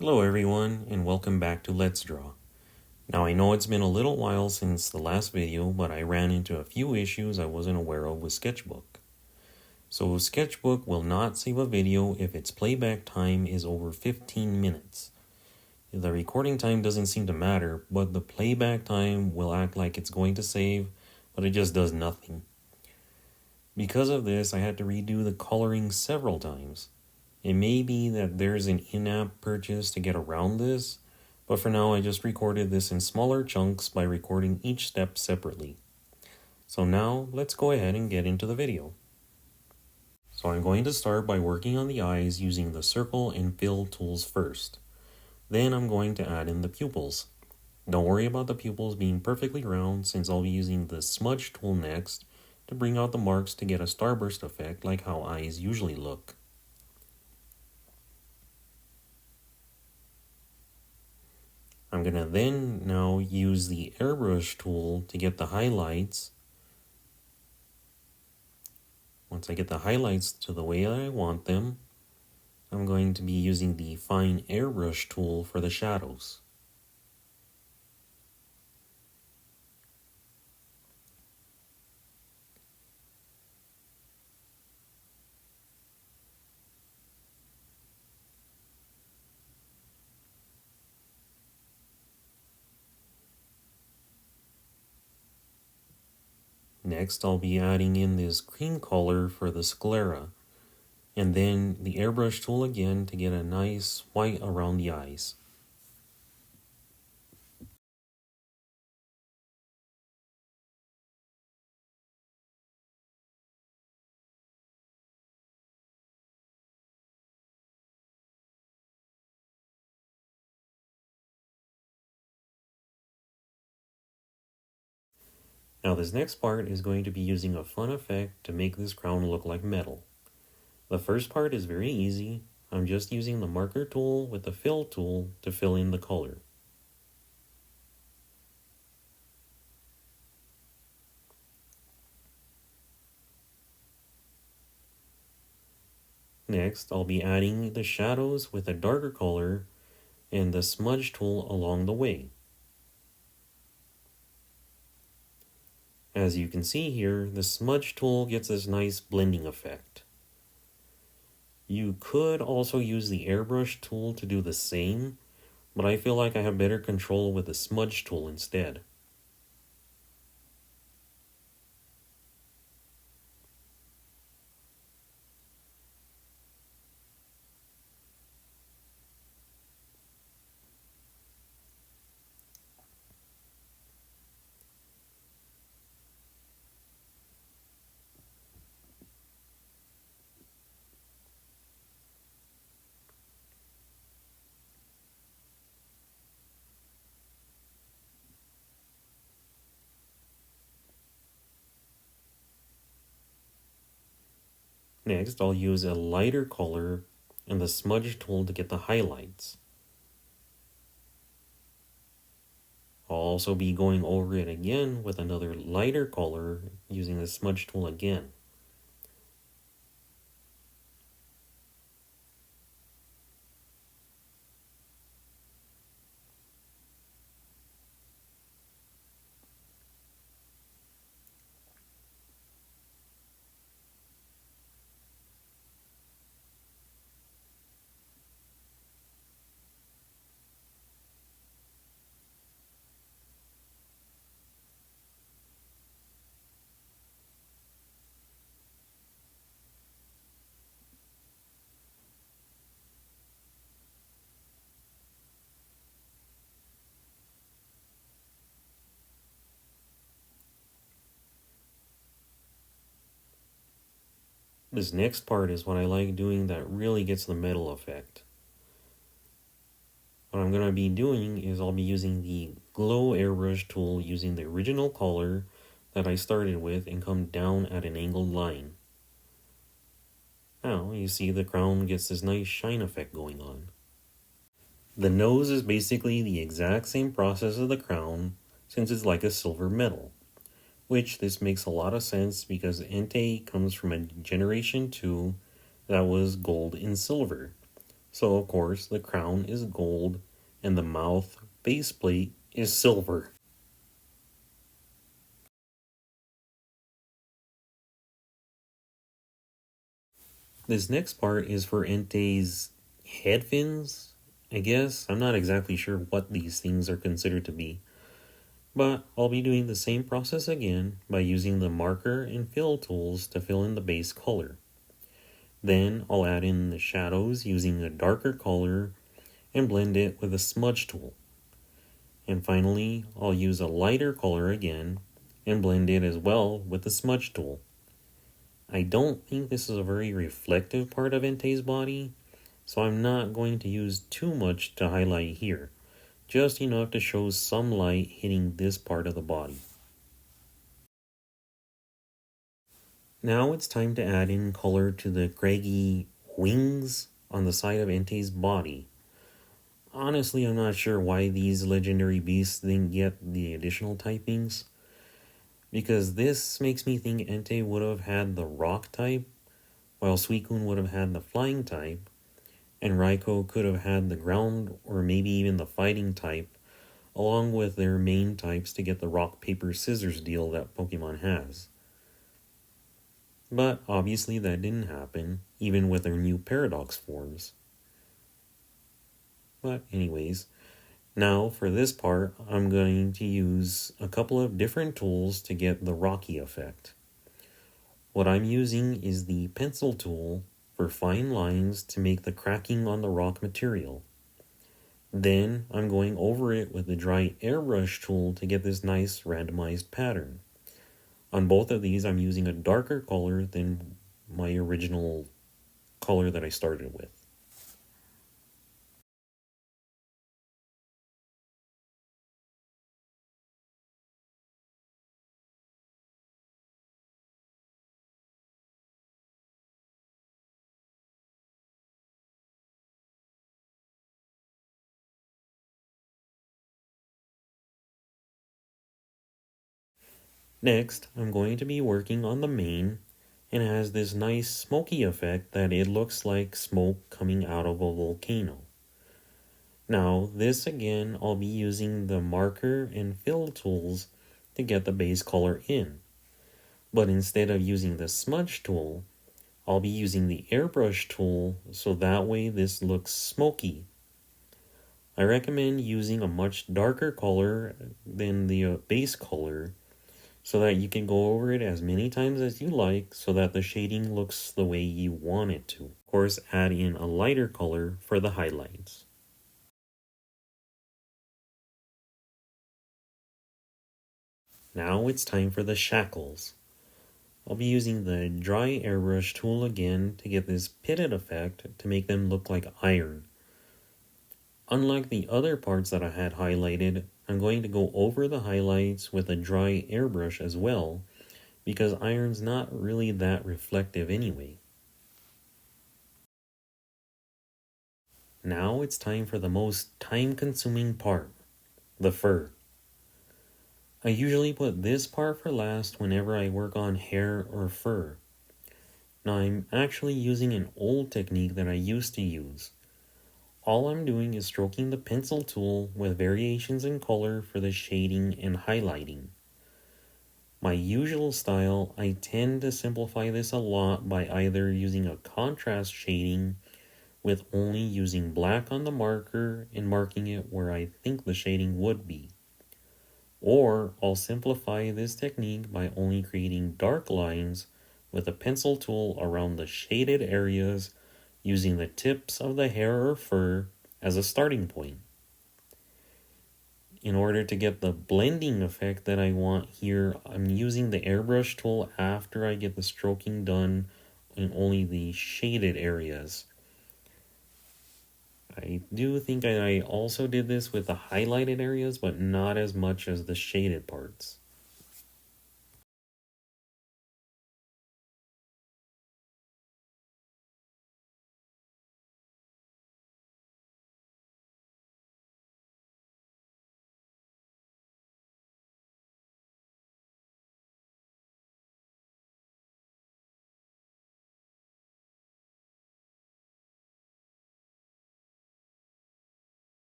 Hello everyone, and welcome back to Let's Draw. Now I know it's been a little while since the last video, but I ran into a few issues I wasn't aware of with Sketchbook. So Sketchbook will not save a video if its playback time is over 15 minutes. The recording time doesn't seem to matter, but the playback time will act like it's going to save, but it just does nothing. Because of this, I had to redo the coloring several times. It may be that there's an in-app purchase to get around this, but for now I just recorded this in smaller chunks by recording each step separately. So now let's go ahead and get into the video. So I'm going to start by working on the eyes using the circle and fill tools first. Then I'm going to add in the pupils. Don't worry about the pupils being perfectly round since I'll be using the smudge tool next to bring out the marks to get a starburst effect like how eyes usually look. I'm going to then now use the airbrush tool to get the highlights. Once I get the highlights to the way I want them, I'm going to be using the fine airbrush tool for the shadows. Next, I'll be adding in this cream color for the sclera, and then the airbrush tool again to get a nice white around the eyes. Now this next part is going to be using a fun effect to make this crown look like metal. The first part is very easy. I'm just using the marker tool with the fill tool to fill in the color. Next, I'll be adding the shadows with a darker color and the smudge tool along the way. As you can see here, the smudge tool gets this nice blending effect. You could also use the airbrush tool to do the same, but I feel like I have better control with the smudge tool instead. Next, I'll use a lighter color and the smudge tool to get the highlights. I'll also be going over it again with another lighter color using the smudge tool again. This next part is what I like doing that really gets the metal effect. What I'm going to be doing is I'll be using the glow airbrush tool using the original color that I started with and come down at an angled line. Now you see the crown gets this nice shine effect going on. The nose is basically the exact same process as the crown since it's like a silver metal, which this makes a lot of sense because Entei comes from a generation 2 that was gold and silver, So, of course, the crown is gold and the mouth faceplate is silver. This next part is for Entei's head fins, I guess. I'm not exactly sure what these things are considered to be. But I'll be doing the same process again by using the marker and fill tools to fill in the base color. Then I'll add in the shadows using a darker color and blend it with a smudge tool. And finally, I'll use a lighter color again and blend it as well with the smudge tool. I don't think this is a very reflective part of Entei's body, so I'm not going to use too much to highlight here, just enough to show some light hitting this part of the body. Now it's time to add in color to the craggy wings on the side of Entei's body. Honestly, I'm not sure why these legendary beasts didn't get the additional typings, because this makes me think Entei would have had the rock type, while Suicune would have had the flying type, and Raikou could have had the ground or maybe even the fighting type, along with their main types to get the rock, paper, scissors deal that Pokemon has. But obviously that didn't happen, even with their new paradox forms. But anyways, now for this part, I'm going to use a couple of different tools to get the rocky effect. What I'm using is the pencil tool for fine lines to make the cracking on the rock material. Then I'm going over it with the dry airbrush tool to get this nice randomized pattern. On both of these, I'm using a darker color than my original color that I started with. Next, I'm going to be working on the mane, and it has this nice smoky effect that it looks like smoke coming out of a volcano. Now, this again, I'll be using the marker and fill tools to get the base color in. But instead of using the smudge tool, I'll be using the airbrush tool so that way this looks smoky. I recommend using a much darker color than the base color so that you can go over it as many times as you like so that the shading looks the way you want it to. Of course, add in a lighter color for the highlights. Now it's time for the shackles. I'll be using the dry airbrush tool again to get this pitted effect to make them look like iron. Unlike the other parts that I had highlighted, I'm going to go over the highlights with a dry airbrush as well, because iron's not really that reflective anyway. Now it's time for the most time-consuming part, the fur. I usually put this part for last whenever I work on hair or fur. Now I'm actually using an old technique that I used to use. All I'm doing is stroking the pencil tool with variations in color for the shading and highlighting. My usual style, I tend to simplify this a lot by either using a contrast shading with only using black on the marker and marking it where I think the shading would be. Or I'll simplify this technique by only creating dark lines with a pencil tool around the shaded areas using the tips of the hair or fur as a starting point. In order to get the blending effect that I want here, I'm using the airbrush tool after I get the stroking done in only the shaded areas. I do think I also did this with the highlighted areas, but not as much as the shaded parts.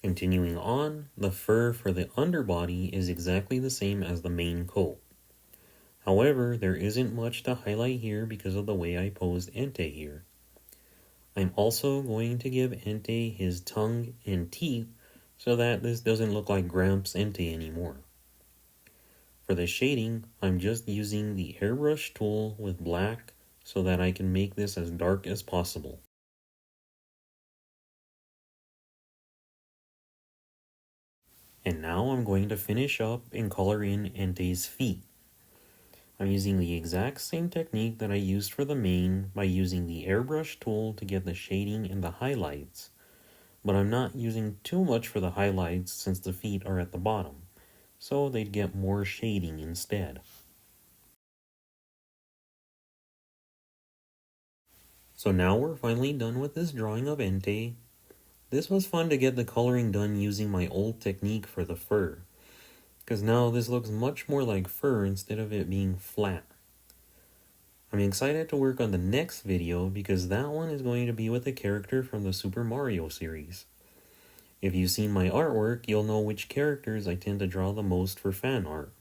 Continuing on, the fur for the underbody is exactly the same as the main coat. However, there isn't much to highlight here because of the way I posed Entei here. I'm also going to give Entei his tongue and teeth so that this doesn't look like Gramps Entei anymore. For the shading, I'm just using the airbrush tool with black so that I can make this as dark as possible. And now I'm going to finish up and color in Entei's feet. I'm using the exact same technique that I used for the mane by using the airbrush tool to get the shading and the highlights, but I'm not using too much for the highlights since the feet are at the bottom, so they'd get more shading instead. So now we're finally done with this drawing of Entei. This was fun to get the coloring done using my old technique for the fur, because now this looks much more like fur instead of it being flat. I'm excited to work on the next video because that one is going to be with a character from the Super Mario series. If you've seen my artwork, you'll know which characters I tend to draw the most for fan art.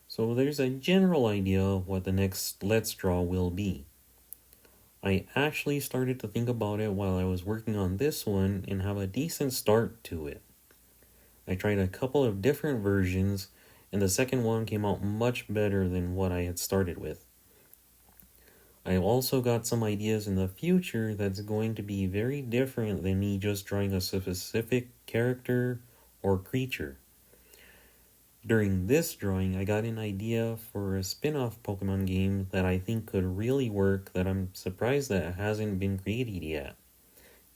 So there's a general idea of what the next Let's Draw will be. I actually started to think about it while I was working on this one and have a decent start to it. I tried a couple of different versions and the second one came out much better than what I had started with. I've also got some ideas in the future that's going to be very different than me just drawing a specific character or creature. During this drawing, I got an idea for a spin-off Pokemon game that I think could really work that I'm surprised that hasn't been created yet,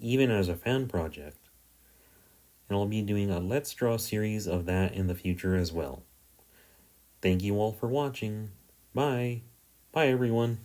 even as a fan project. And I'll be doing a Let's Draw series of that in the future as well. Thank you all for watching. Bye. Bye everyone.